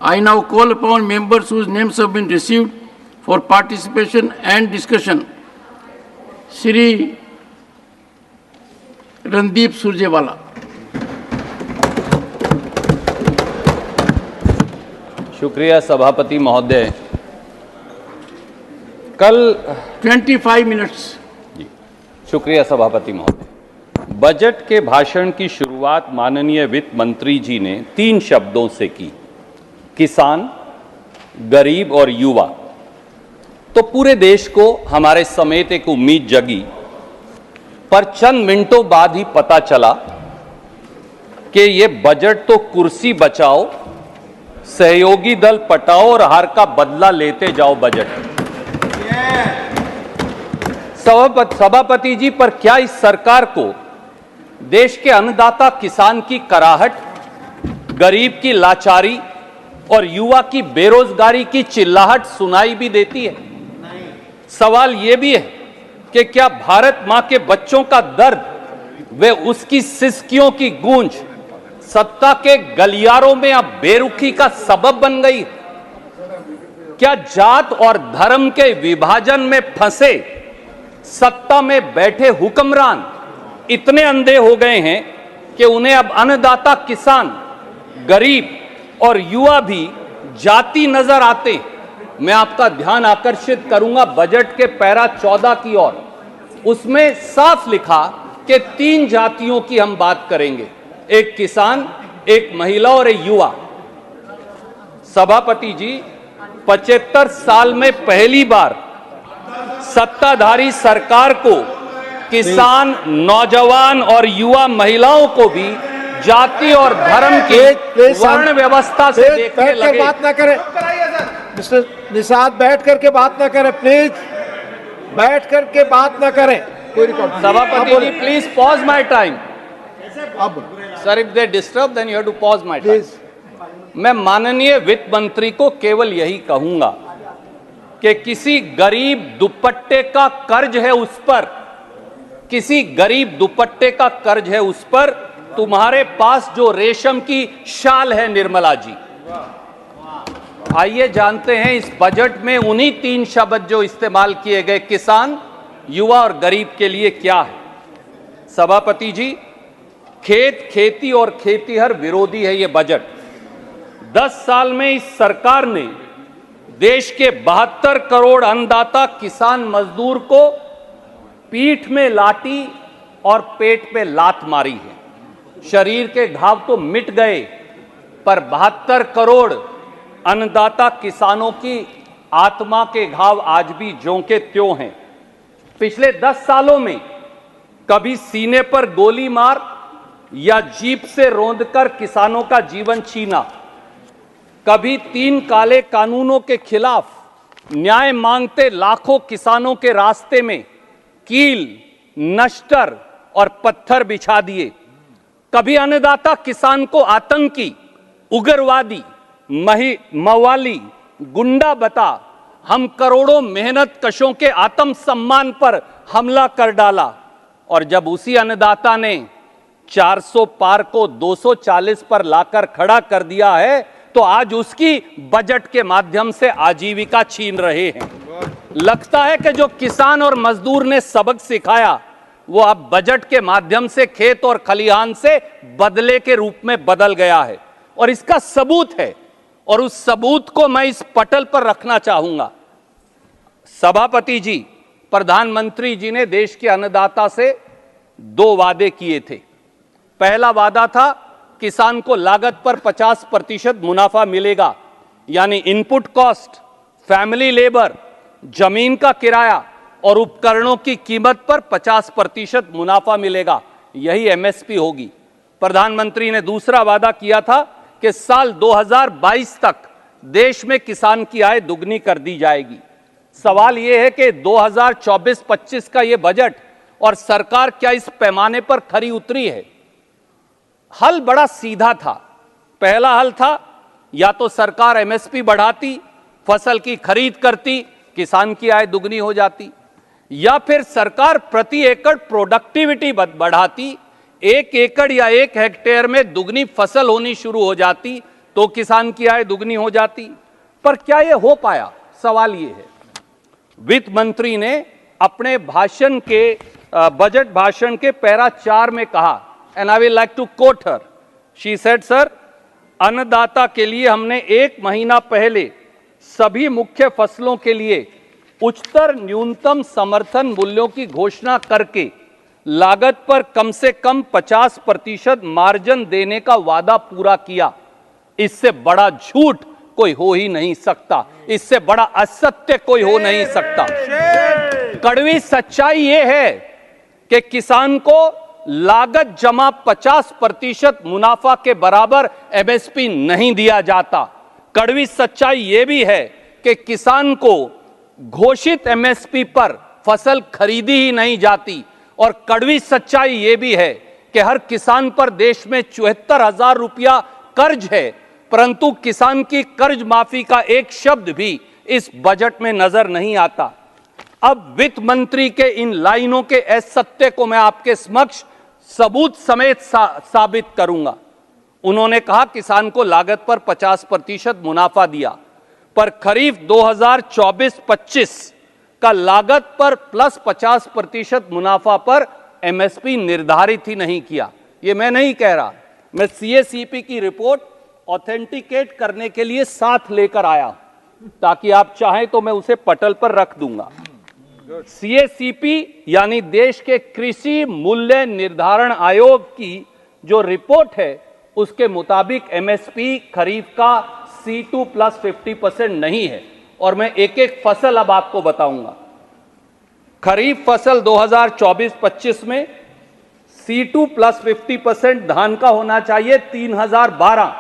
I now call upon members whose names have been received for participation and discussion. Shri Randeep Surjewala. शुक्रिया सभापति महोदय। कल 25 minutes. शुक्रिया सभापति महोदय। बजट के भाषण की शुरुआत माननीय वित्त मंत्री जी ने 3 शब्दों से की, किसान, गरीब और युवा। तो पूरे देश को हमारे समेत एक उम्मीद जगी, पर चंद मिनटों बाद ही पता चला कि ये बजट तो कुर्सी बचाओ, सहयोगी दल पटाओ और हार का बदला लेते जाओ बजट। सभापति जी, पर क्या इस सरकार को देश के अन्नदाता किसान की कराहट, गरीब की लाचारी और युवा की बेरोजगारी की चिल्लाहट सुनाई भी देती है? सवाल यह भी है कि क्या भारत मां के बच्चों का दर्द व उसकी सिसकियों की गूंज सत्ता के गलियारों में अब बेरुखी का सबब बन गई? क्या जात और धर्म के विभाजन में फंसे सत्ता में बैठे हुक्मरान इतने अंधे हो गए हैं कि उन्हें अब अन्नदाता किसान, गरीब और युवा भी जाति नजर आते हैं? मैं आपका ध्यान आकर्षित करूंगा बजट के पैरा 14 की ओर। उसमें साफ लिखा कि 3 जातियों की हम बात करेंगे, एक किसान, एक महिला और एक युवा। सभापति जी, 75 साल में पहली बार सत्ताधारी सरकार को किसान, नौजवान और युवा महिलाओं को भी जाति और धर्म की वर्ण व्यवस्था से देखने लगे। बात ना करें मिस्टर निषाद, बैठ करके बात ना करें प्लीज, बैठ करके बात ना करें। सभापति ji, please pause my time. अब sir, if they disturb then you have to pause my time. मैं माननीय वित्त मंत्री को केवल यही कहूंगा कि किसी गरीब दुपट्टे का कर्ज है उस पर, किसी गरीब दुपट्टे का कर्ज है उस पर तुम्हारे पास जो रेशम की शाल है निर्मला जी। आइए जानते हैं इस बजट में उन्हीं 3 शब्द जो इस्तेमाल किए गए, किसान, युवा और गरीब, के लिए क्या है? सभापति जी, खेत, खेती और खेतीहर विरोधी है यह बजट। 10 साल में इस सरकार ने देश के 72 करोड़ अन्नदाता किसान मजदूर को पीठ में लाठी और पेट पे लात मारी है। शरीर के घाव तो मिट गए, पर 72 करोड़ अन्नदाता किसानों की आत्मा के घाव आज भी ज्यों के त्यों हैं। पिछले 10 सालों में कभी सीने पर गोली मार या जीप से रौंदकर किसानों का जीवन छीना, कभी 3 काले कानूनों के खिलाफ न्याय मांगते लाखों किसानों के रास्ते में कील, नश्तर और पत्थर बिछा दिए, कभी अन्नदाता किसान को आतंकी, उग्रवादी, मवाली, गुंडा बता हम करोड़ों मेहनत कशों के आत्म सम्मान पर हमला कर डाला, और जब उसी अन्नदाता ने 400 पार को 240 पर लाकर खड़ा कर दिया है तो आज उसकी बजट के माध्यम से आजीविका छीन रहे हैं। लगता है कि जो किसान और मजदूर ने सबक सिखाया वो अब बजट के माध्यम से खेत और खलिहान से बदले के रूप में बदल गया है, और इसका सबूत है, और उस सबूत को मैं इस पटल पर रखना चाहूंगा। सभापति जी, प्रधानमंत्री जी ने देश के अन्नदाता से 2 वादे किए थे। पहला वादा था किसान को लागत पर 50% मुनाफा मिलेगा, यानी इनपुट कॉस्ट, फैमिली लेबर, जमीन का किराया और उपकरणों की कीमत पर 50% मुनाफा मिलेगा, यही एमएसपी होगी। प्रधानमंत्री ने दूसरा वादा किया था कि साल 2022 तक देश में किसान की आय दुगनी कर दी जाएगी। सवाल यह है कि 2024-25 का यह बजट और सरकार क्या इस पैमाने पर खरी उतरी है? हल बड़ा सीधा था। पहला हल था या तो सरकार एमएसपी बढ़ाती, फसल की खरीद करती, किसान की आय दुगनी हो जाती, या फिर सरकार प्रति एकड़ प्रोडक्टिविटी बढ़ाती, 1 एकड़ या 1 हेक्टेयर में दुगनी फसल होनी शुरू हो जाती, तो किसान की आय दुगनी हो जाती। पर क्या यह हो पाया? सवाल यह है, वित्त मंत्री ने अपने भाषण के बजट भाषण के पैरा 4 में कहा, and I will like to quote her, she said, sir, अन्नदाता के लिए हमने 1 महीना पहले सभी मुख्य फसलों के लिए उच्चतर न्यूनतम समर्थन मूल्यों की घोषणा करके लागत पर कम से कम 50% मार्जिन देने का वादा पूरा किया। इससे बड़ा झूठ कोई हो ही नहीं सकता, इससे बड़ा असत्य कोई हो नहीं सकता। कड़वी सच्चाई यह है कि किसान को लागत जमा 50% मुनाफा के बराबर एमएसपी नहीं दिया जाता। कड़वी सच्चाई यह भी है कि किसान को घोषित एमएसपी पर फसल खरीदी ही नहीं जाती। और कड़वी सच्चाई यह भी है कि हर किसान पर देश में 74,000 रुपया कर्ज है, परंतु किसान की कर्ज माफी का एक शब्द भी इस बजट में नजर नहीं आता। अब वित्त मंत्री के इन लाइनों के असत्य को मैं आपके समक्ष सबूत समेत साबित करूंगा। उन्होंने कहा किसान को लागत पर 50% मुनाफा दिया, पर खरीफ 2024-25 का लागत पर प्लस 50% मुनाफा पर एमएसपी निर्धारित ही नहीं किया। यह मैं नहीं कह रहा, मैं सीएसीपी की रिपोर्ट ऑथेंटिकेट करने के लिए साथ लेकर आया, ताकि आप चाहें तो मैं उसे पटल पर रख दूंगा। सीएसीपी यानी देश के कृषि मूल्य निर्धारण आयोग की जो रिपोर्ट है, उसके मुताबिक एमएसपी खरीफ का C2 प्लस 50% नहीं है। और मैं एक एक फसल अब आपको बताऊंगा। खरीफ फसल 2024-25 में C2 प्लस 50% धान का होना चाहिए 3012,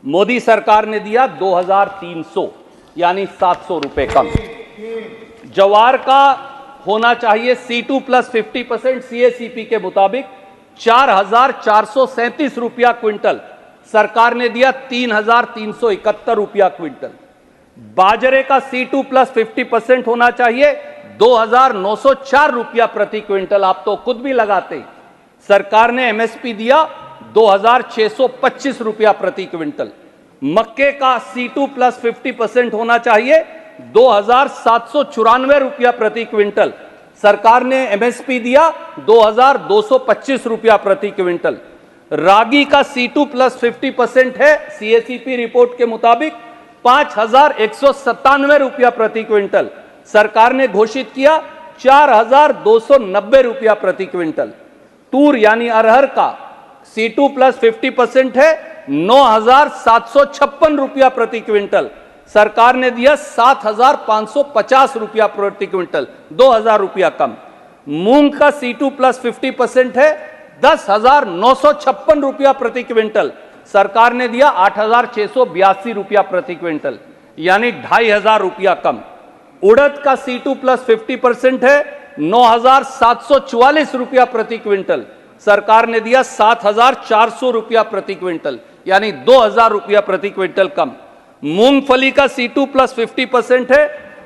मोदी सरकार ने दिया 2300, यानी 700 रुपए कम। जवार का होना चाहिए C2 प्लस 50% सीएसीपी के मुताबिक 4,437 रुपया क्विंटल, सरकार ने दिया 3,371 रुपया क्विंटल। बाजरे का C2 प्लस 50% होना चाहिए 2,904 रुपया प्रति क्विंटल, आप तो खुद भी लगाते। सरकार ने एमएसपी दिया 2,625 रुपया प्रति क्विंटल। मक्के का C2 प्लस 50% होना चाहिए 2,794 रुपया प्रति क्विंटल, सरकार ने एमएसपी दिया 2,225 रुपया प्रति क्विंटल। रागी का C2 प्लस 50% है सीएसीपी रिपोर्ट के मुताबिक 5,197 रुपया प्रति क्विंटल, सरकार ने घोषित किया 4,290 रुपया प्रति क्विंटल। तूर यानी अरहर का C2 प्लस 50% है 9,756 रुपया प्रति क्विंटल, सरकार ने दिया 7,550 रुपया प्रति क्विंटल, 2,000 रुपया कम। मूंग का C2 प्लस 50% है 10,956 रुपया प्रति क्विंटल, सरकार ने दिया 8,682 रुपया प्रति क्विंटल, यानी 2,500 रुपया कम। उड़द का C2 प्लस 50% है 9,744 रुपया प्रति क्विंटल, सरकार ने दिया 7,400 रुपया प्रति क्विंटल, यानी 2,000 रुपया प्रति क्विंटल कम। मूंगफली का C2 प्लस 50% है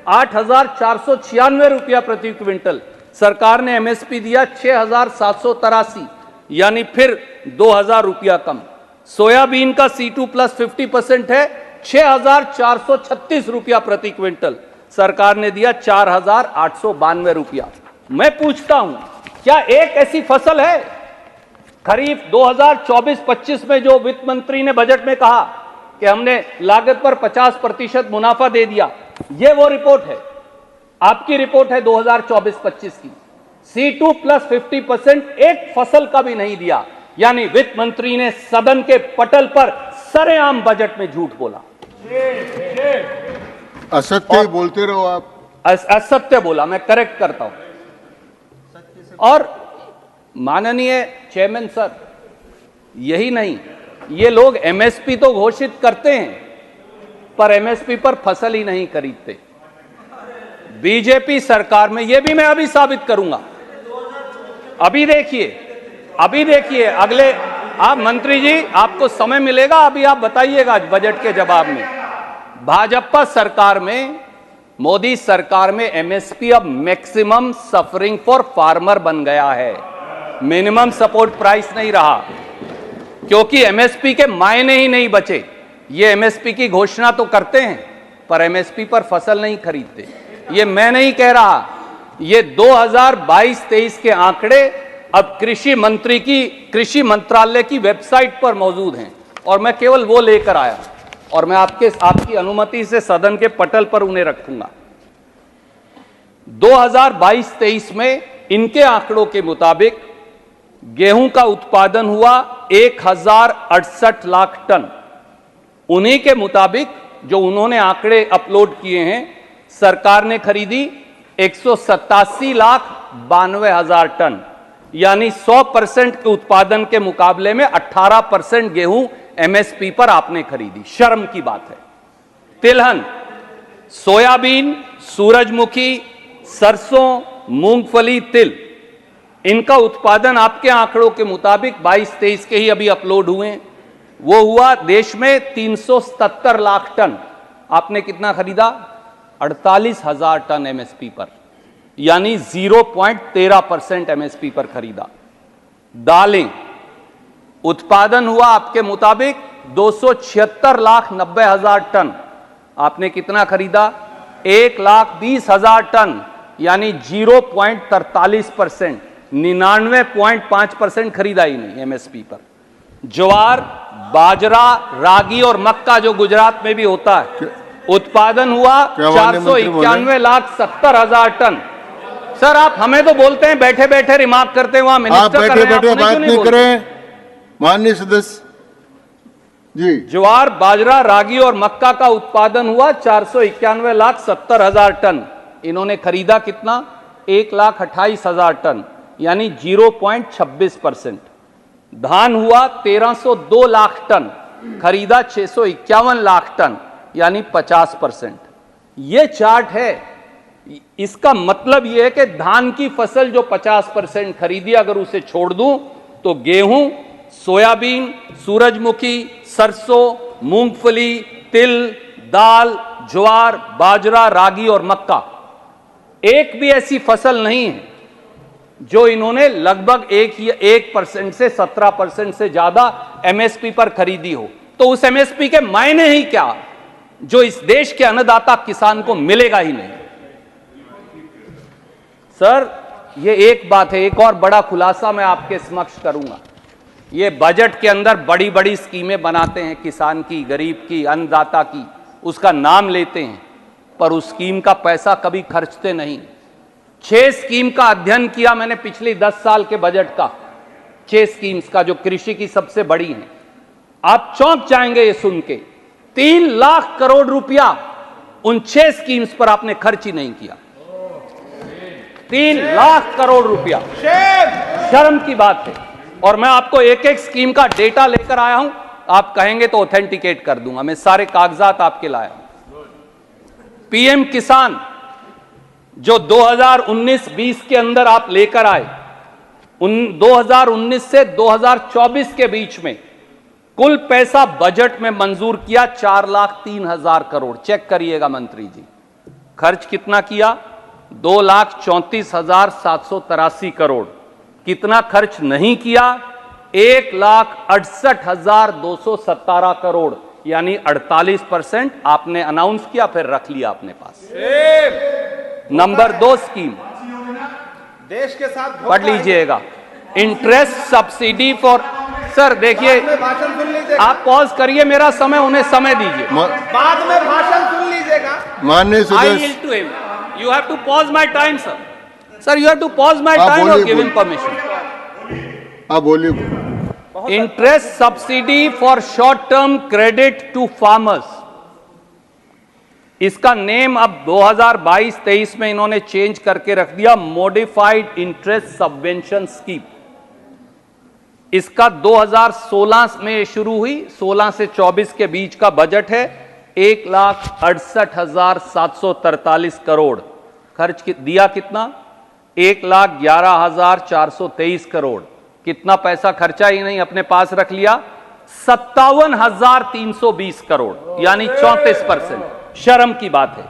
8,496 रुपया प्रति क्विंटल, सरकार ने एमएसपी दिया 6,783, यानी फिर 2,000 रुपया कम। सोयाबीन का C2 प्लस 50% है 6,436 रुपया प्रति क्विंटल, सरकार ने दिया 4,892 रुपया। मैं पूछता हूं, क्या एक ऐसी फसल है खरीफ 2024-25 में जो वित्त मंत्री ने बजट में कहा कि हमने लागत पर 50% मुनाफा दे दिया? यह वो रिपोर्ट है, आपकी रिपोर्ट है 2024-25 की। C2 प्लस 50% एक फसल का भी नहीं दिया, यानी वित्त मंत्री ने सदन के पटल पर सरेआम बजट में झूठ बोला। असत्य ही बोलते रहो आप। असत्य बोला, मैं करेक्ट करता हूं। और माननीय चेयरमैन सर, यही नहीं, ये लोग एमएसपी तो घोषित करते हैं पर एमएसपी पर फसल ही नहीं खरीदते। बीजेपी सरकार में, यह भी मैं अभी साबित करूंगा, अभी देखिए अगले, आप मंत्री जी आपको समय मिलेगा, अभी आप बताइएगा बजट के जवाब में। भाजपा सरकार में, मोदी सरकार में एमएसपी अब मैक्सिमम सफरिंग फॉर फार्मर बन गया है, मिनिमम सपोर्ट प्राइस नहीं रहा, क्योंकि एमएसपी के मायने ही नहीं बचे। ये एमएसपी की घोषणा तो करते हैं पर एमएसपी पर फसल नहीं खरीदते। ये मैं नहीं कह रहा, ये 2022-23 के आंकड़े अब कृषि मंत्रालय की वेबसाइट पर मौजूद हैं और मैं केवल वो लेकर आया और मैं आपकी अनुमति से सदन के पटल पर उन्हें रखूंगा। 2022-23 में इनके आंकड़ों के मुताबिक गेहूं का उत्पादन हुआ 1068 लाख टन। उन्हीं के मुताबिक जो उन्होंने आंकड़े अपलोड किए हैं, सरकार ने खरीदी 187,92,000 टन, यानी 100% के उत्पादन के मुकाबले में 18% गेहूं एमएसपी पर आपने खरीदी। शर्म की बात है। तिलहन, सोयाबीन, सूरजमुखी, सरसों, मूंगफली, तिल, इनका उत्पादन आपके आंकड़ों के मुताबिक 22-23 के ही अभी अपलोड हुए, वो हुआ देश में 377 लाख टन। आपने कितना खरीदा? 48,000 टन एमएसपी पर, यानी 0.13% एमएसपी पर खरीदा। दालें, उत्पादन हुआ आपके मुताबिक 276,90,000 टन। आपने कितना खरीदा? 1,20,000 टन, यानी 0.43%, 99.5% खरीदा ही नहीं एमएसपी पर। ज्वार, बाजरा, रागी और मक्का जो गुजरात में भी होता है, उत्पादन हुआ 491,70,000 टन। सर आप हमें तो बोलते हैं बैठे बैठे रिमार्क करते हैं, वहां मिनिस्टर बैठे बैठे बात नहीं करें माननीय सदस्य जी। ज्वार, बाजरा, रागी और मक्का का उत्पादन हुआ 491,70,000 टन। इन्होंने खरीदा कितना? 1,28,000 टन, यानी 0.26%। धान हुआ 1302 लाख टन, खरीदा 651 लाख टन, यानी 50%। यह चार्ट है। इसका मतलब यह है कि धान की फसल जो 50% खरीदी, अगर उसे छोड़ दूं तो गेहूं, सोयाबीन, सूरजमुखी, सरसों, मूंगफली, तिल, दाल, ज्वार, बाजरा, रागी और मक्का, एक भी ऐसी फसल नहीं है जो इन्होंने लगभग 1% से 17% से ज्यादा एमएसपी पर खरीदी हो। तो उस एमएसपी के मायने ही क्या जो इस देश के अन्नदाता किसान को मिलेगा ही नहीं। सर ये एक बात है, एक और बड़ा खुलासा मैं आपके समक्ष करूंगा। ये बजट के अंदर बड़ी बड़ी स्कीमें बनाते हैं, किसान की, गरीब की, अन्नदाता की, उसका नाम लेते हैं, पर उस स्कीम का पैसा कभी खर्चते नहीं। 6 स्कीम का अध्ययन किया मैंने पिछले 10 साल के बजट का, 6 स्कीम्स का जो कृषि की सबसे बड़ी हैं। आप चौंक जाएंगे ये सुन के, 3 लाख करोड़ रुपया उन 6 स्कीम्स पर आपने खर्च ही नहीं किया। 3 लाख करोड़ रुपया, शर्म की बात है। और मैं आपको एक एक स्कीम का डेटा लेकर आया हूं, आप कहेंगे तो ऑथेंटिकेट कर दूंगा, मैं सारे कागजात आपके लाया हूं। पीएम किसान जो 2019-20 के अंदर आप लेकर आए, 2019 से 2024 के बीच में कुल पैसा बजट में मंजूर किया 4,03,000 करोड़। चेक करिएगा मंत्री जी, खर्च कितना किया? 2,34,783 करोड़। कितना खर्च नहीं किया? 1,68,217 करोड़, यानी 48% आपने अनाउंस किया, फिर रख लिया अपने पास। नंबर 2 स्कीम देश के साथ पढ़ लीजिएगा, इंटरेस्ट सब्सिडी फॉर। सर देखिए, भाषण सुन लीजिएगा, आप पॉज करिए, मेरा समय, उन्हें समय दीजिए। बाद में भाषण सुन लीजिएगा। माननीय I सदस्य yield to him. You have to pause my time, sir. Sir, you have to pause my time or give him permission. आप बोलिए। Interest subsidy for short-term credit to farmers. इसका नेम अब 2022-23 में इन्होंने चेंज करके रख दिया, मॉडिफाइड इंटरेस्ट सबवेंशन स्कीम। इसका 2016 में शुरू हुई, 16 से 24 के बीच का बजट है। 1,68,743 करोड़ खर्च दिया। कितना? 1,11,423 करोड़। कितना पैसा खर्चा ही नहीं, अपने पास रख लिया 57,320 करोड़, यानी 34%। शर्म की बात है।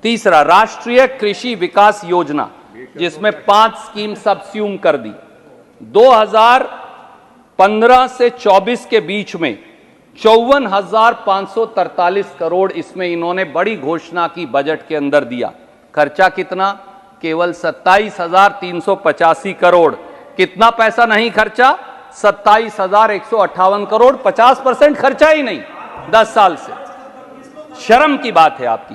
तीसरा, राष्ट्रीय कृषि विकास योजना, जिसमें 5 स्कीम सबस्यूम कर दी। 2015 से 24 के बीच में 54,543 करोड़ इसमें इन्होंने बड़ी घोषणा की बजट के अंदर दिया। खर्चा कितना? केवल 27,385 करोड़। कितना पैसा नहीं खर्चा? 27,158 करोड़। 50% खर्चा ही नहीं 10 साल से। शर्म की बात है आपकी।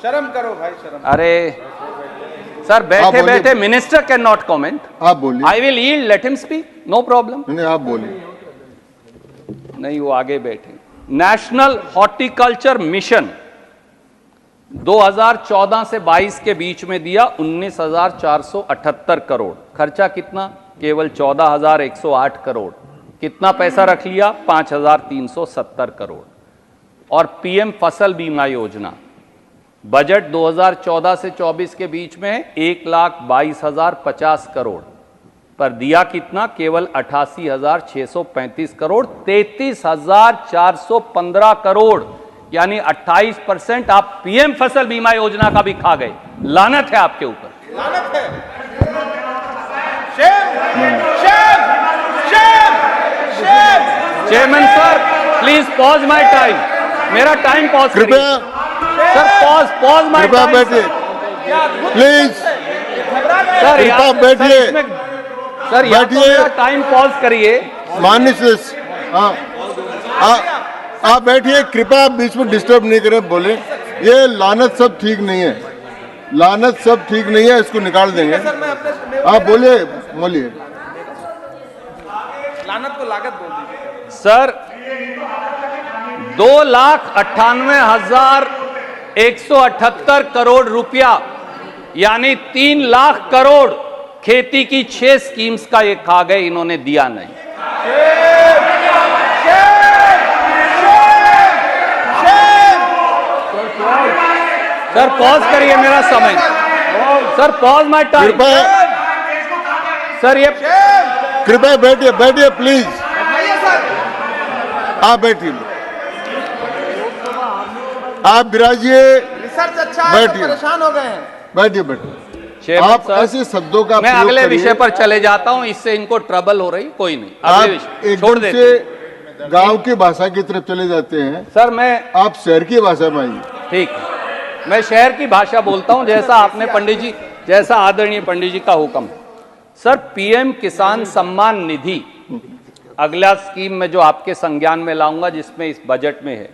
शर्म करो भाई, शर्म। अरे सर, बैठे बैठे मिनिस्टर कैन नॉट कॉमेंट। आप बोलिए। I will yield, let him speak, no problem. नहीं, आप बोलिए। नहीं, वो आगे बैठे। नेशनल हॉर्टिकल्चर मिशन 2014 से 22 के बीच में दिया 19,478 करोड़। खर्चा कितना? केवल 14,108 करोड़। कितना पैसा रख लिया? 5,370 करोड़। और पीएम फसल बीमा योजना बजट 2014 से 24 के बीच में 1,22,050 करोड़ पर दिया कितना? केवल 88,635 करोड़। 33,415 करोड़, यानी 28% आप पीएम फसल बीमा योजना का भी खा गए। लानत है आपके ऊपर, लानत है। Shame, shame, shame, shame. Chairman sir, please pause my time. मेरा टाइम पॉज कृपया सर, पॉज माय कृपया टाइम। बैठिए प्लीज। सर कृपया बैठिए। सर, या तो बैठिए। मेरा टाइम पॉज करिए। माननीय सदस्य, हाँ, आप बैठिए। कृपया बीच में डिस्टर्ब नहीं करें, बोले। ये लानत सब ठीक नहीं है, लानत सब ठीक नहीं है, इसको निकाल देंगे। आप बोलिए, बोलिए। लानत को लागत बोल दीजिए। सर, 2,98,178 करोड़ रुपया, यानी 3 लाख करोड़ खेती की 6 स्कीम्स का ये खा गए, इन्होंने दिया नहीं। सर पॉज करिए, मेरा समय। Sir pause my time. कृपया सर ये कृपया बैठिए, बैठिए प्लीज। आप बैठिए, आप विराजिए। रिसर्च अच्छा है, बैठिए। तो परेशान हो गए हैं। बैठिए, बैठिए। चेयरमैन आप सर, ऐसे शब्दों का मैं प्रयोग अगले करिए। विषय पर चले जाता हूं, इससे इनको ट्रबल हो रही। कोई नहीं, आप अगले विषय छोड़ एकदम देते से हैं। गांव की भाषा की तरफ चले जाते हैं। सर मैं आप शहर की भाषा में आइए। ठीक, मैं शहर की भाषा बोलता हूं, जैसा आपने पंडित जी, जैसा आदरणीय पंडित जी का हुक्म है। सर, पीएम किसान सम्मान निधि अगला स्कीम में जो आपके संज्ञान में लाऊंगा, जिसमें इस बजट में है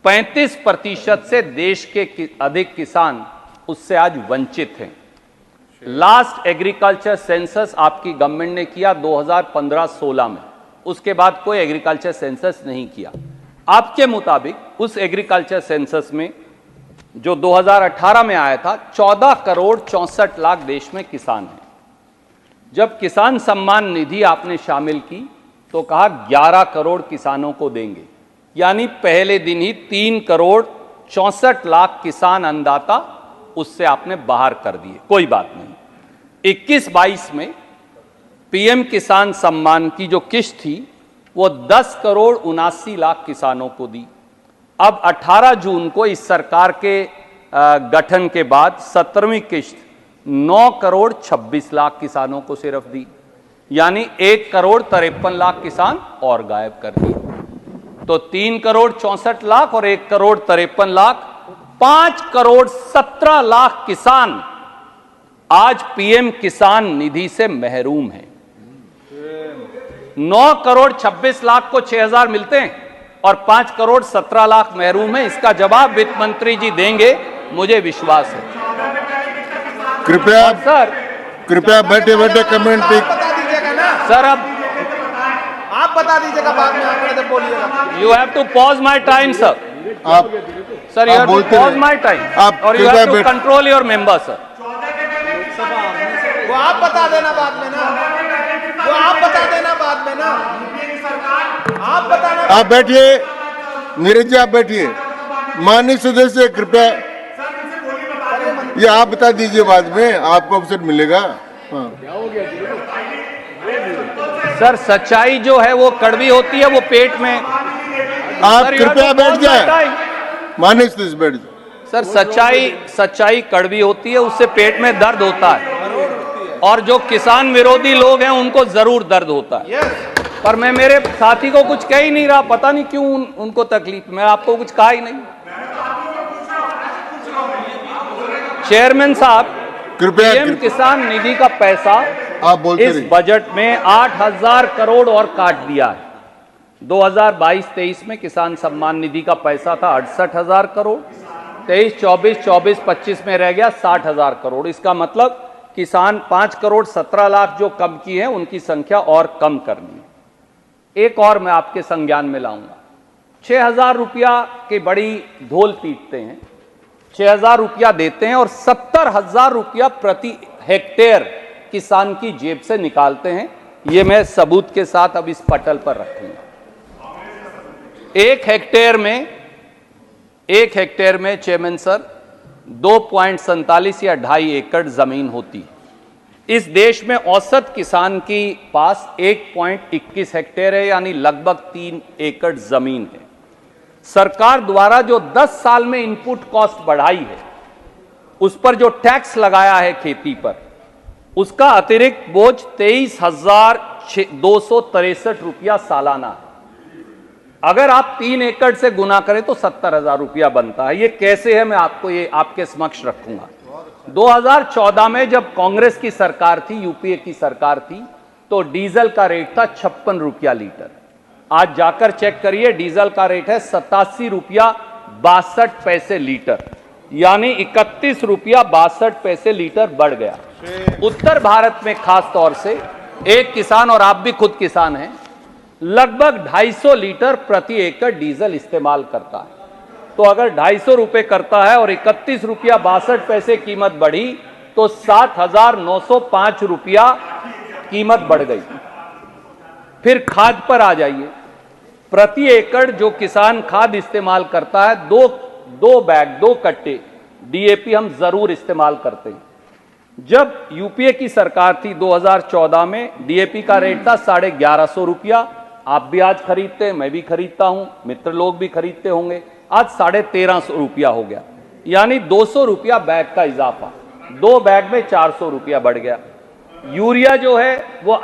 35% से देश के अधिक किसान उससे आज वंचित हैं। लास्ट एग्रीकल्चर सेंसस आपकी गवर्नमेंट ने किया 2015-16 में, उसके बाद कोई एग्रीकल्चर सेंसस नहीं किया। आपके मुताबिक उस एग्रीकल्चर सेंसस में जो 2018 में आया था, 14 करोड़ 64 लाख देश में किसान हैं। जब किसान सम्मान निधि आपने शामिल की तो कहा 11 करोड़ किसानों को देंगे, यानी पहले दिन ही 3 करोड़ 64 लाख किसान अन्नदाता उससे आपने बाहर कर दिए। कोई बात नहीं। 21-22 में पीएम किसान सम्मान की जो किस्त थी वो 10 करोड़ 79 लाख किसानों को दी। अब 18 जून को इस सरकार के गठन के बाद 17वीं किस्त 9 करोड़ 26 लाख किसानों को सिर्फ दी, यानी 1 करोड़ 53 लाख किसान और गायब कर दिए। तो 3 करोड़ 64 लाख और 1 करोड़ 53 लाख, 5 करोड़ 17 लाख किसान आज पीएम किसान निधि से महरूम हैं। 9 करोड़ 26 लाख को 6,000 मिलते हैं और 5 करोड़ 17 लाख महरूम है। इसका जवाब वित्त मंत्री जी देंगे, मुझे विश्वास है। कृपया सर, कृपया बैठे बैठे कमेंट आप बता दीजिएगा ना सर, अब आप बता दीजिएगा, बाद में आंकड़े जब बोलिएगा। You have to pause my time sir. आप सर, यू आप हैव टू बोलते पॉज रहिए। माई टाइम आप और यू कृपया हैव टू बैठ- कंट्रोल योर मेंबर सर। वो आप बता देना बाद में ना, वो आप बता देना बाद में ना, आप बताना। आप बैठिए, नीरज जी आप बैठिए। माननीय सदस्य कृपया ये आप बता दीजिए, बाद में आपको अवसर मिलेगा। हाँ। सर, सच्चाई जो है वो कड़वी होती है, वो पेट में। आप Sir, you have कृपया to बैठ pause my जाए। time. माननीय सदस्य बैठ जाए। सर, सच्चाई कड़वी होती है, उससे पेट में दर्द होता है। और जो किसान विरोधी लोग हैं उनको जरूर दर्द होता है। पर मैं मेरे साथी को कुछ कह ही नहीं रहा, पता नहीं क्यों उनको तकलीफ। मैं आपको कुछ कहा ही नहीं। चेयरमैन साहब, कृपया पीएम किसान निधि का पैसा आप बोलते इस रहिए। बजट में 8,000 करोड़ और काट दिया है। 2022-23 में किसान सम्मान निधि का पैसा था 68,000 करोड़, 23-24, 24-25 में रह गया 60,000 करोड़। इसका मतलब किसान 5 करोड़ 17 लाख जो कम की है उनकी संख्या और कम करनी है। एक और मैं आपके संज्ञान में लाऊंगा। 6,000 रुपया की बड़ी धोल पीटते हैं, 6,000 रुपया देते हैं और 70,000 रुपया प्रति हेक्टेयर किसान की जेब से निकालते हैं। ये मैं सबूत के साथ अब इस पटल पर रखूंगा। एक हेक्टेयर में चेयरमैन सर 2.47 या 2.5 एकड़ जमीन होती है। इस देश में औसत किसान की पास 1.21 हेक्टेयर है, यानी लगभग 3 एकड़ जमीन है। सरकार द्वारा जो 10 साल में इनपुट कॉस्ट बढ़ाई है, उस पर जो टैक्स लगाया है खेती पर, उसका अतिरिक्त बोझ 23,263 रुपया सालाना है। अगर आप 3 एकड़ से गुना करें तो 70,000 रुपया बनता है। ये कैसे है, मैं आपको ये आपके समक्ष रखूंगा। 2014 में जब कांग्रेस की सरकार थी, यूपीए की सरकार थी, तो डीजल का रेट था 56 रुपया लीटर। आज जाकर चेक करिए, डीजल का रेट है 87 रुपया 62 पैसे लीटर, यानी 31 रुपया 62 पैसे लीटर बढ़ गया। उत्तर भारत में खास तौर से एक किसान, और आप भी खुद किसान हैं, लगभग 250 लीटर प्रति एकड़ डीजल इस्तेमाल करता है। तो अगर 250 रुपए करता है और 31 रुपया 62 पैसे कीमत बढ़ी, तो 7,905 रुपया कीमत बढ़ गई। फिर खाद पर आ जाइए। प्रति एकड़ जो किसान खाद इस्तेमाल करता है, दो कट्टे डीएपी हम जरूर इस्तेमाल करते हैं। जब यूपीए की सरकार थी 2014 में, डीएपी का रेट था 1150 रुपया। आप भी आज खरीदते हैं, मैं भी खरीदता हूं, मित्र लोग भी खरीदते होंगे। आज 1350 रुपया हो गया, यानी 200 रुपया बैग का इजाफा। 2 बैग में 400 रुपया बढ़ गया। यूरिया जो है वो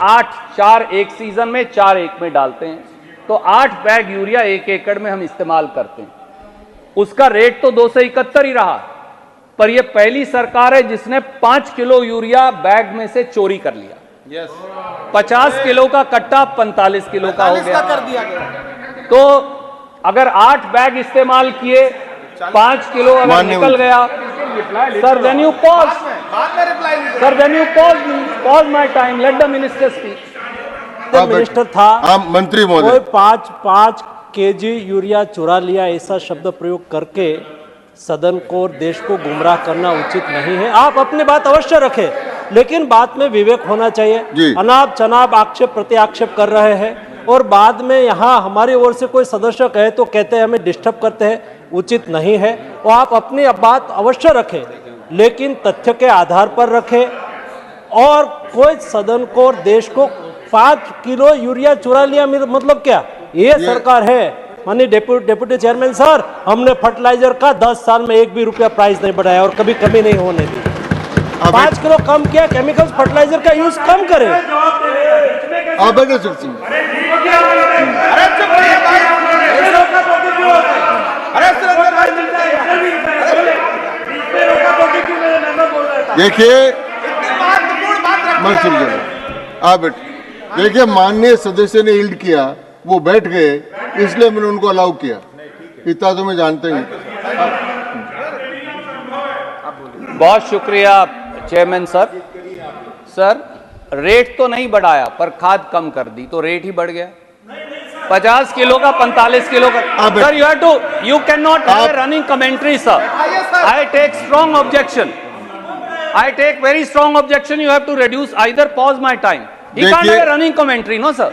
4 एक सीजन में 4 एक में डालते हैं, तो 8 बैग यूरिया 1 एकड़ में हम इस्तेमाल करते हैं। उसका रेट तो 271 ही रहा, पर यह पहली सरकार है जिसने 5 किलो यूरिया बैग में से चोरी कर लिया। 50 किलो का कट्टा 45 किलो का हो गया। तो अगर 8 बैग इस्तेमाल किए, 5 किलो अगर निकल गया, sir when you pause my time, let the minister speak. Minister था, आप मंत्री महोदय, कोई 5 केजी यूरिया चुरा लिया ऐसा शब्द प्रयोग करके सदन को और देश को गुमराह करना उचित नहीं है। आप अपनी बात अवश्य रखें, लेकिन बात में विवेक होना चाहिए। अनाप शनाप आक्षेप प्रति आक्षेप कर रहे हैं और बाद में यहाँ हमारी ओर से कोई सदस्य कहे तो कहते हैं हमें डिस्टर्ब करते हैं, उचित नहीं है। और आप अपनी बात अवश्य रखें, लेकिन तथ्य के आधार पर रखें। और कोई सदन को और देश को 5 किलो यूरिया चुरा लिया मतलब क्या? ये सरकार है। माननीय डेप्यूटी चेयरमैन सर, हमने फर्टिलाइजर का 10 साल में 1 भी रुपया प्राइस नहीं बढ़ाया और कभी कमी नहीं होने दी। 5 किलो कम किया, केमिकल्स फर्टिलाइजर का यूज कम करें। आप बैठे सकते हैं। देखिए, आप बैठे। देखिए, माननीय सदस्य ने यील्ड किया, वो बैठ गए, इसलिए मैंने उनको अलाउ किया। इतना तो मैं जानते ही। बहुत शुक्रिया चेयरमैन सर। सर, रेट तो नहीं बढ़ाया पर खाद कम कर दी, तो रेट ही बढ़ गया। 50 किलो का 45 किलो का। Sir, you can not have a running commentary sir. I take strong objection. I take very strong objection. You have to reduce, either pause my time. He can't have a running commentary, no sir.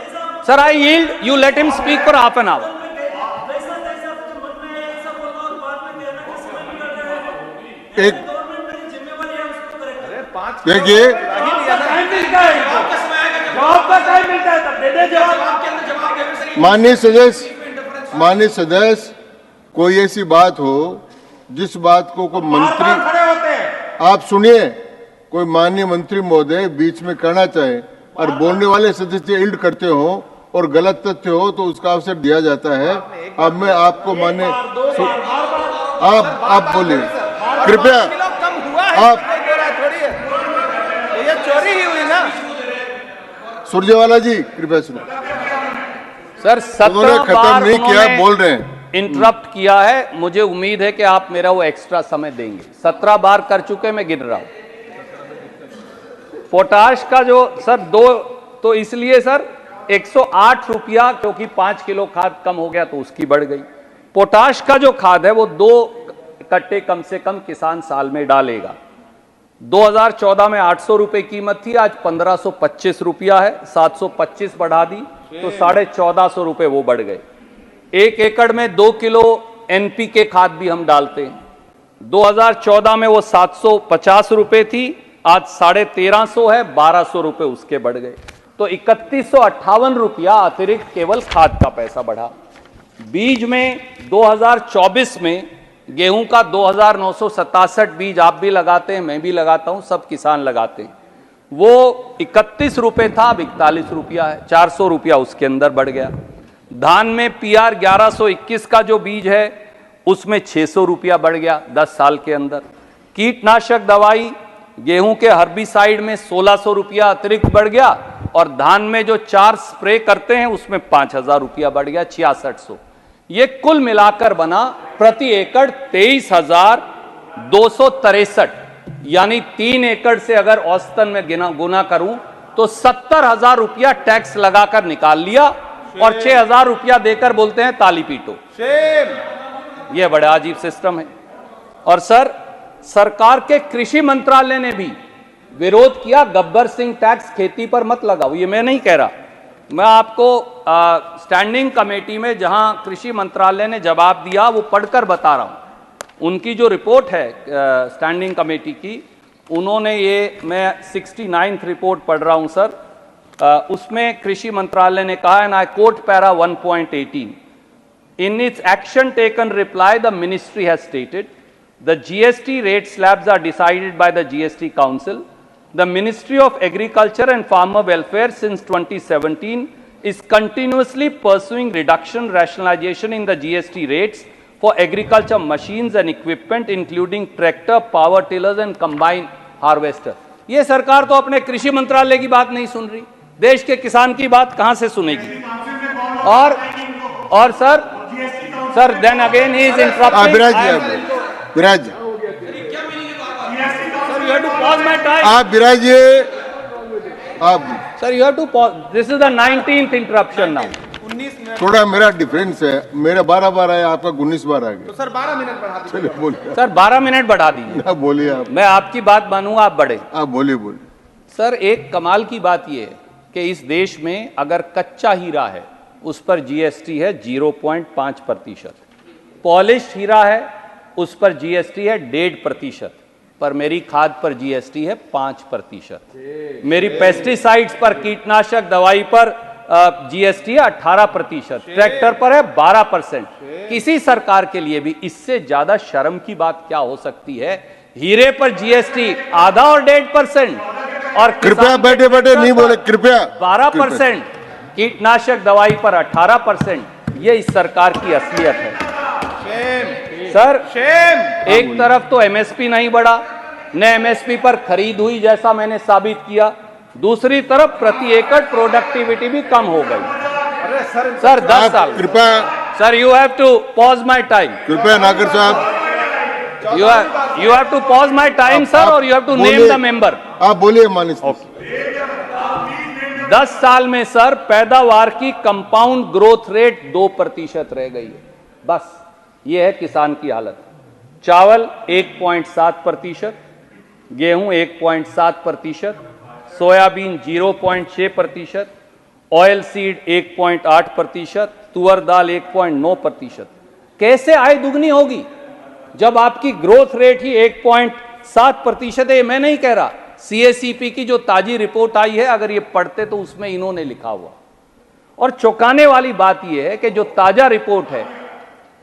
Sir, I yield. You let him speak for half an hour. एक देखिए, माननीय सदस्य, कोई ऐसी बात हो जिस बात को कोई मंत्री, आप सुनिए, कोई माननीय मंत्री महोदय बीच में कहना चाहे और बोलने वाले सदस्य इल्ड करते हो और गलत तथ्य हो तो उसका अवसर दिया जाता है। अब मैं आपको मान्य आप बोलिए कृपया। आप ये चोरी ही हुई ना। सुरजेवाला जी कृपया सुनो। सर 17 खत्म बार नहीं किया, बोल रहे हैं। इंटरप्ट किया है, मुझे उम्मीद है कि आप मेरा वो एक्स्ट्रा समय देंगे। 17 बार कर चुके, मैं गिन रहा हूं। पोटाश का जो सर तो इसलिए सर 108 रुपया, क्योंकि 5 किलो खाद कम हो गया तो उसकी बढ़ गई। पोटाश का जो खाद है वो 2 कट्टे कम से कम किसान साल में डालेगा। 2014 में 800 रुपए कीमत थी, आज 1525 रुपया है, 725 बढ़ा दी तो 1450 रुपए वो बढ़ गए। 1 एकड़ में 2 किलो एनपीके खाद भी हम डालते हैं। 2014 में वो 750 रुपए थी, आज 1350 है, 1200 रुपए उसके बढ़ गए, तो 3158 रुपया अतिरिक्त केवल खाद का पैसा बढ़ा। बीज में 2024 में गेहूं का 2967 बीज आप भी लगाते हैं, मैं भी लगाता हूं, सब किसान लगाते हैं, वो 31 रुपए था, अब 41 रुपया है, 400 रुपया उसके अंदर बढ़ गया। धान में पीआर 1121 का जो बीज है उसमें 600 रुपया बढ़ गया 10 साल के अंदर। कीटनाशक दवाई गेहूं के हर्बिसाइड में 1600 रुपया अतिरिक्त बढ़ गया, और धान में जो 4 स्प्रे करते हैं उसमें 5000 रुपया बढ़ गया, 6600। ये कुल मिलाकर बना प्रति एकड़ 23,263, यानी 3 एकड़ से अगर औसतन में गुना करूं तो 70,000 रुपया टैक्स लगाकर निकाल लिया, और 6,000 रुपया देकर बोलते हैं ताली पीटो। यह बड़ा अजीब सिस्टम है। और सर, सरकार के कृषि मंत्रालय ने भी विरोध किया, गब्बर सिंह टैक्स खेती पर मत लगाओ। ये मैं नहीं कह रहा, मैं आपको स्टैंडिंग कमेटी में जहां कृषि मंत्रालय ने जवाब दिया वो पढ़कर बता रहा हूं। उनकी जो रिपोर्ट है स्टैंडिंग कमेटी की, उन्होंने ये, मैं 69th रिपोर्ट पढ़ रहा हूं सर, उसमें कृषि मंत्रालय ने कहा, and I quote para 1.18, in its action taken reply the ministry has stated the GST rate slabs are decided by the GST council. The Ministry of Agriculture and Farmer Welfare since 2017 is continuously pursuing reduction rationalization in the GST rates for agriculture machines and equipment including tractor, power tillers and combine harvester। ये सरकार तो अपने कृषि मंत्रालय की बात नहीं सुन रही, देश के किसान की बात कहां से सुनेगी? और sir then again he is interrupting। Viraj You have to pause my time. आप विराजिए। आप Sir, you have to pause. This is the 19th interruption now. 19 minute. थोड़ा मेरा डिफरेंस है, मेरा 12 बार आया, आपका 19 बार आ तो गया। सर 12 मिनट बढ़ा दीजिए। चलिए बोलिए। सर 12 मिनट बढ़ा दीजिए। आप बोलिए। आप मैं आपकी बात मानूंगा, आप बढ़े। आप बोलिए। सर, एक कमाल की बात यह है कि इस देश में अगर कच्चा हीरा है उस पर जीएसटी है 0.5%, पॉलिश्ड हीरा है उस पर जीएसटी है 1.5%, पर मेरी खाद पर जीएसटी है 5%, मेरी पेस्टिसाइड्स पर, कीटनाशक दवाई पर जीएसटी है 18%, ट्रैक्टर पर है 12%। किसी सरकार के लिए भी इससे ज्यादा शर्म की बात क्या हो सकती है? हीरे पर जीएसटी आधा और 1.5%, और कृपया बैठे नहीं बोले, कृपया 12%, कीटनाशक दवाई पर 18%। ये इस सरकार की असलियत है। सर, एक तरफ तो एमएसपी नहीं बढ़ा, न एमएसपी पर खरीद हुई जैसा मैंने साबित किया, दूसरी तरफ प्रति एकड़ प्रोडक्टिविटी भी कम हो गई। सर 10 साल। कृपया sir, you have to pause my time. कृपया नागर साहब, you have to pause my time sir, और you have to name the member. आप बोलिए मानिस। 10 साल में सर पैदावार की कंपाउंड ग्रोथ रेट 2% रह गई है, बस। ये है किसान की हालत। चावल 1.7%, गेहूं 1.7%, सोयाबीन 0.6%, ऑयल सीड 1.8%, तुअर दाल 1.9%। कैसे आय दुगनी होगी जब आपकी ग्रोथ रेट ही 1.7% है? मैं नहीं कह रहा, सीएसीपी की जो ताजी रिपोर्ट आई है, अगर ये पढ़ते तो उसमें इन्होंने लिखा हुआ। और चौंकाने वाली बात यह है कि जो ताजा रिपोर्ट है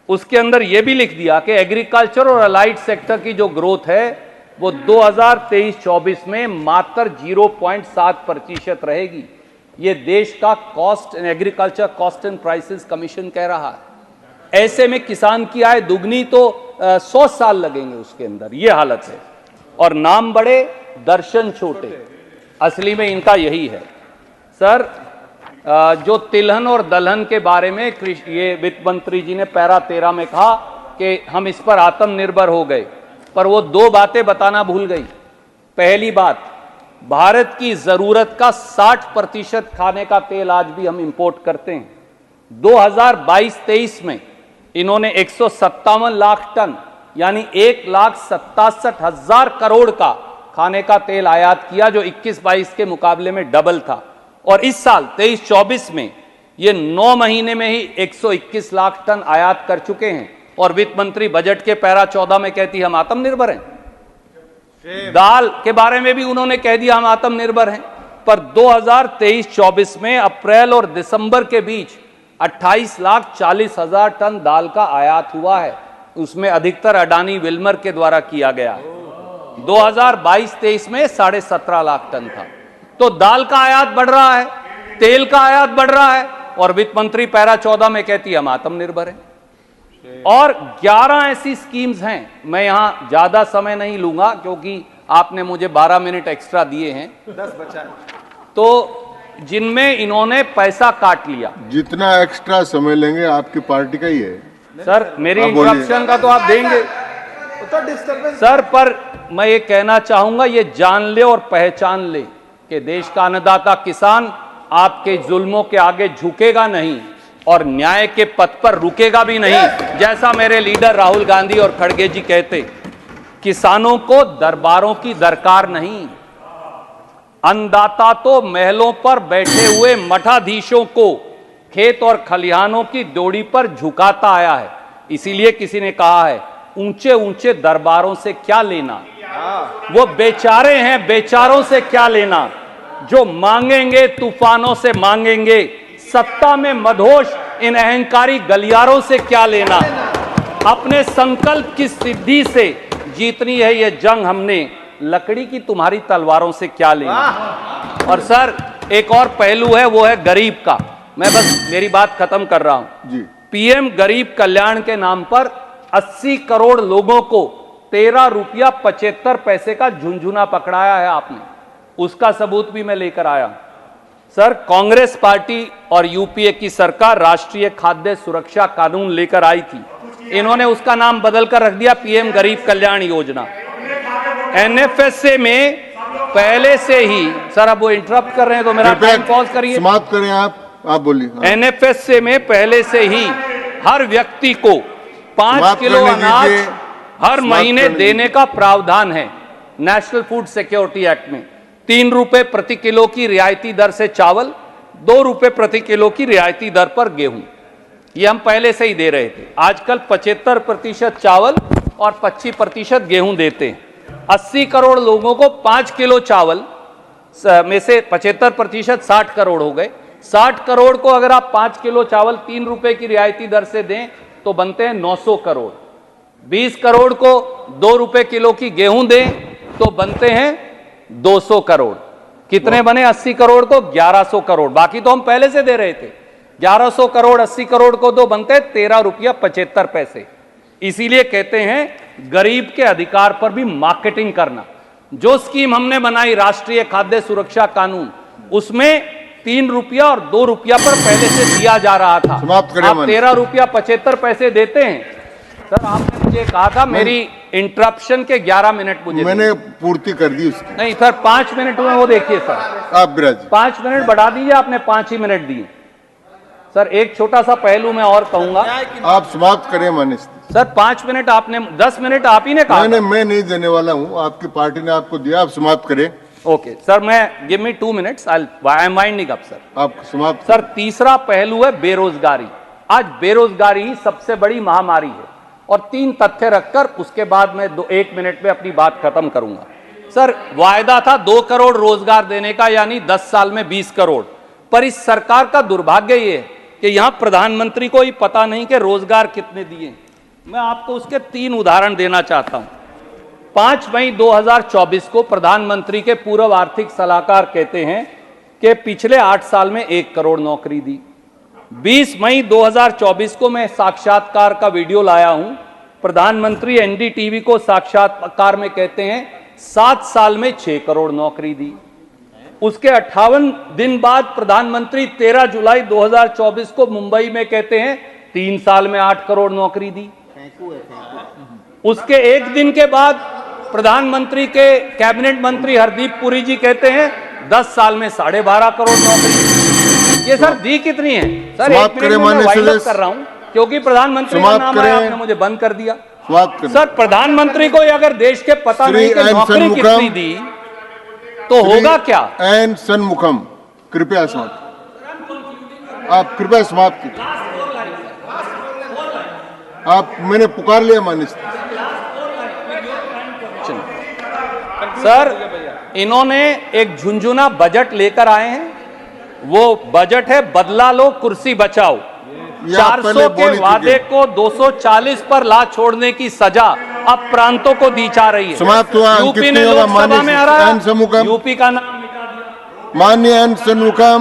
उसके अंदर यह भी लिख दिया कि एग्रीकल्चर और अलाइड सेक्टर की जो ग्रोथ है वो 2023-24 में मात्र 0.7% रहेगी। ये देश का cost and agriculture cost and prices commission कह रहा है। ऐसे में किसान की आय दुगनी तो 100 साल लगेंगे उसके अंदर, ये हालत है। और नाम बड़े दर्शन छोटे, असली में इनका यही है। सर, जो तिलहन और दलहन के बारे में ये वित्त मंत्री जी ने पैरा 13 में कहा कि हम इस पर आत्मनिर्भर हो गए, पर वो दो बातें बताना भूल गई। पहली बात, भारत की जरूरत का 60% खाने का तेल आज भी हम इंपोर्ट करते हैं। 2022-23 में इन्होंने 157 लाख टन यानी 1,67,000 करोड़ का खाने का तेल आयात किया, जो 21-22 के मुकाबले में डबल था। और इस साल 23-24 में ये 9 महीने में ही 121 लाख टन आयात कर चुके हैं। और वित्त मंत्री बजट के पैरा 14 में कहती हम आत्मनिर्भर हैं। दाल के बारे में भी उन्होंने कह दिया हम आत्मनिर्भर हैं, पर 2023-24 में अप्रैल और दिसंबर के बीच 28,40,000 टन दाल का आयात हुआ है। उसमें अधिकतर अडानी विल्मर के द्वारा किया गया है। 2022-23 में 17.5 लाख टन था। तो दाल का आयात बढ़ रहा है, तेल का आयात बढ़ रहा है, और वित्त मंत्री पैरा 14 में कहती है हम आत्मनिर्भर हैं। और 11 ऐसी स्कीम्स हैं, मैं यहां ज्यादा समय नहीं लूंगा क्योंकि आपने मुझे 12 मिनट एक्स्ट्रा दिए हैं, 10 बचा है। तो जिनमें इन्होंने पैसा काट लिया। जितना एक्स्ट्रा समय लेंगे आपकी पार्टी का ही है सर, मेरी आप बोलिए। इंटरप्शन का तो आप देंगे तो डिस्टर्बेंस सर, पर मैं ये कहना चाहूंगा, ये जान ले और पहचान ले कि देश का अन्नदाता किसान आपके जुल्मों के आगे झुकेगा नहीं और न्याय के पथ पर रुकेगा भी नहीं। जैसा मेरे लीडर राहुल गांधी और खड़गे जी कहते, किसानों को दरबारों की दरकार नहीं, अन्नदाता तो महलों पर बैठे हुए मठाधीशों को खेत और खलिहानों की डोरी पर झुकाता आया है। इसीलिए किसी ने कहा है, ऊंचे ऊंचे दरबारों से क्या लेना, वो बेचारे हैं, बेचारों से क्या लेना, जो मांगेंगे तूफानों से मांगेंगे, सत्ता में मदहोश इन अहंकारी गलियारों से क्या लेना। अपने संकल्प की सिद्धि से जीतनी है ये जंग हमने, लकड़ी की तुम्हारी तलवारों से क्या लेना। और सर, एक और पहलू है, वो है गरीब का। मैं बस मेरी बात खत्म कर रहा हूं जी। पीएम गरीब कल्याण के नाम पर 80 करोड़ लोगों को 13 रुपया 75 पैसे का झुंझुना पकड़ाया है आपने, उसका सबूत भी मैं लेकर आया हूं। सर, कांग्रेस पार्टी और यूपीए की सरकार राष्ट्रीय खाद्य सुरक्षा कानून लेकर आई थी, इन्होंने उसका नाम बदलकर रख दिया पीएम गरीब कल्याण योजना। एनएफएसए में पहले से ही, सर अब वो इंटरप्ट कर रहे हैं तो मेरा टाइम पॉज करिए, समाप्त करें आप बोलिए। एनएफएसए में पहले से ही हर व्यक्ति को 5 किलो अनाज हर महीने देने का प्रावधान है नेशनल फूड सिक्योरिटी एक्ट में। 3 रुपए प्रति किलो की रियायती दर से चावल, 2 रुपए प्रति किलो की रियायती दर पर गेहूं, ये हम पहले से ही दे रहे थे। आजकल 75% चावल और 25% गेहूं देते हैं। 80 करोड़ लोगों को 5 किलो चावल में से 75% 60 करोड़ हो गए। 60 करोड़ को अगर आप 5 किलो चावल 3 रुपए की रियायती दर से दें तो बनते हैं 900 करोड़। 20 करोड़ को 2 रुपए किलो की गेहूं दें तो बनते हैं 200 करोड़। कितने बने? 80 करोड़ को 1100 करोड़, बाकी तो हम पहले से दे रहे थे। 1100 करोड़ 80 करोड़ को दो बनते 13 रुपया 75 पैसे। इसीलिए कहते हैं गरीब के अधिकार पर भी मार्केटिंग करना। जो स्कीम हमने बनाई राष्ट्रीय खाद्य सुरक्षा कानून, उसमें 3 रुपया और 2 रुपया पर पहले से दिया जा रहा था। आप 13 रुपया 75 पैसे देते हैं। सर, आपने मुझे कहा था मेरी इंटरप्शन के 11 मिनट मुझे मैंने पूर्ति कर दी उसकी। नहीं सर, 5 मिनट हुए, वो देखिए सर, आप विराज 5 मिनट बढ़ा दीजिए, आपने 5 ही मिनट दिए। सर, एक छोटा सा पहलू मैं और कहूंगा, आप समाप्त करें मानिस। सर 5 मिनट आपने, 10 मिनट आप ही ने कहा। मैं नहीं देने वाला हूं, आपकी पार्टी ने आपको दिया, आप समाप्त करें। ओके सर, मैं give me 2 minutes, I am winding up sir. आप समाप्त। सर, तीसरा पहलू है बेरोजगारी। आज बेरोजगारी ही सबसे बड़ी महामारी है, और 3 तथ्य रखकर उसके बाद मैं 1 मिनट में अपनी बात खत्म करूंगा। सर, वायदा था 2 करोड़ रोजगार देने का, यानी 10 साल में 20 करोड़। पर इस सरकार का दुर्भाग्य ये है कि यहां प्रधानमंत्री को ही पता नहीं कि रोजगार कितने दिए। मैं आपको उसके 3 उदाहरण देना चाहता हूं। 5 मई 2024 को प्रधानमंत्री के पूर्व आर्थिक सलाहकार कहते हैं कि पिछले 8 साल में 1 करोड़ नौकरी दी। 20 मई 2024 को मैं साक्षात्कार का वीडियो लाया हूं। प्रधानमंत्री एनडीटीवी को साक्षात्कार में कहते हैं 7 साल में 6 करोड़ नौकरी दी। उसके 58 दिन बाद प्रधानमंत्री 13 जुलाई 2024 को मुंबई में कहते हैं 3 साल में 8 करोड़ नौकरी दी। उसके एक दिन के बाद प्रधानमंत्री के कैबिनेट मंत्री हरदीप पुरी जी कहते हैं 10 साल में 12.5 करोड़ नौकरी। ये सर दी कितनी है? सर एक मिनट में मैं वाइंड अप कर रहा हूं क्योंकि प्रधानमंत्री का नाम आया, आपने मुझे बंद कर दिया। सर प्रधानमंत्री को अगर देश के पता नहीं कि नौकरी कितनी दी तो होगा क्या? एन सन्मुखम, कृपया समाप्त, आप कृपया समाप्त कीजिए। आप, मैंने पुकार लिया माननीय सर, इन्होंने एक झुंझुना बजट लेकर आए हैं। वो बजट है बदला लो कुर्सी बचाओ। 400 के वादे को 240 पर ला छोड़ने की सजा अब प्रांतों को दी जा रही है। समाप्त हुआ। यूपी ने लोकसभा में आ रहा है, यूपी का नाम माननीय एन सन्मुखम।